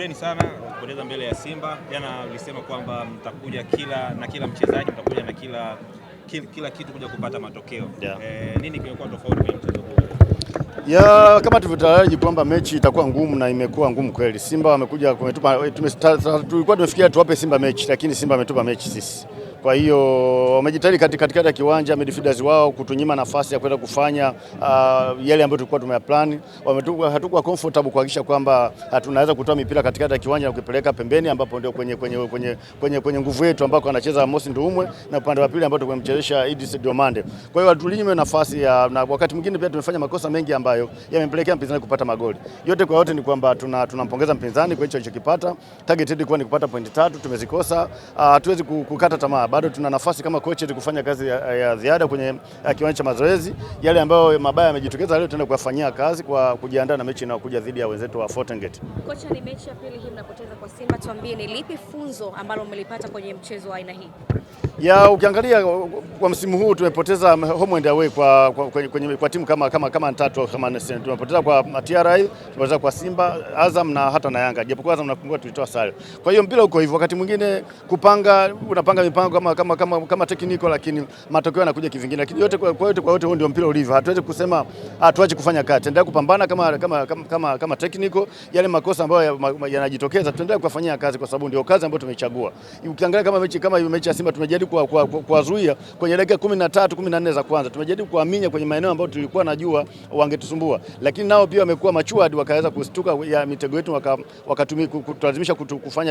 poleni sana kupoteza mbele ya Simba. Jana ulisema kwamba mtakuja kila mchezaji mtakuja na kila kitu kuja kupata matokeo. Nini kilikuwa tofauti kwenye mchezo huu? Kama tulivyotaraji kwamba mechi itakuwa ngumu na imekuwa ngumu kweli. Simba wamekuja tulikuwa tumefikiria tuwape Simba mechi, lakini Simba ametupa mechi sisi. Kwa hiyo wamejitahidi katikati ya kiwanja midfielders wao kutunyima nafasi ya kwenda kufanya yale ambayo tulikuwa tumeyaplan. Hatukuwa comfortable kuhakikisha kwamba tunaweza kutoa mipira katikati ya kiwanja na kupeleka pembeni ambapo ndio kwenye nguvu yetu ambako anacheza Mosi Nduumwe na upande wa pili ambapo tumemchezesha Idris Diomande. Kwa hiyo tulinyima nafasi na wakati mwingine pia tumefanya makosa mengi ambayo yamempelekea mpinzani kupata magoli. Yote kwa yote ni kwamba tunampongeza mpinzani kwa hicho alichokipata. Target yetu ilikuwa ni kupata pointi 3, tumezikosa. Hatuwezi kukata tamaa. Bado tuna nafasi kama coach kufanya kazi ya ziada kwenye kiwanja cha mazoezi. Yale ambayo mabaya yamejitokeza leo tutaenda kuyafanyia kazi kwa kujiandaa na mechi inayokuja dhidi ya wenzetu wa Fountain Gate. Kocha, ni mechi ya pili hii mnapoteza kwa Simba, tuambie ni lipi funzo ambalo mmelipata kwenye mchezo wa aina hii? Ukiangalia kwa msimu huu tumepoteza home and away kwa timu kama tatu kama nne. Tumepoteza kwa TRA, tumepoteza kwa Simba, Azam na hata na Yanga. Japokuwa Azam nakumbuka tulitoa sare. Kwa hiyo mpira uko hivyo, wakati mwingine unapanga mipango kama technical, lakini matokeo yanakuja kivingine. Lakini yote kwa yote huo ndio mpira ulivyo. Hatuwezi kusema tuache kufanya kazi. Tuendelee kupambana kama technical, yale makosa ambayo yanajitokeza tuendelee kufanyia kazi kwa sababu ndio kazi ambayo tumechagua. Ukiangalia kama mechi ya Simba tumejaribu kuwazuia kwenye dakika 13 14 za kwanza. Tumejaribu kuaminya kwenye maeneo ambayo tulikuwa najua wangetusumbua. Lakini nao pia wamekuwa matured, wakaweza kustuka ya mitego yetu, wakatumia kutulazimisha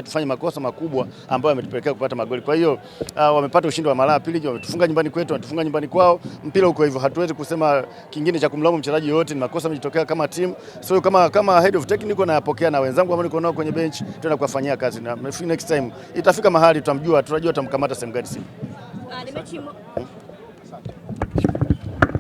tufanye makosa makubwa ambayo yametupelekea kupata magoli. Kwa hiyo wamepata ushindi wa mara pili, wametufunga nyumbani kwetu, wametufunga nyumbani kwao. Mpira uko hivyo, hatuwezi kusema kingine cha kumlaumu mchezaji yote, ni makosa yametokea kama team. So kama head of technical na yapokea na wenzangu ambao niko nao kwenye bench, tunaenda kuwafanyia kazi na next time itafika mahali tunajua tutamkamata sehemu gani. Ni mechi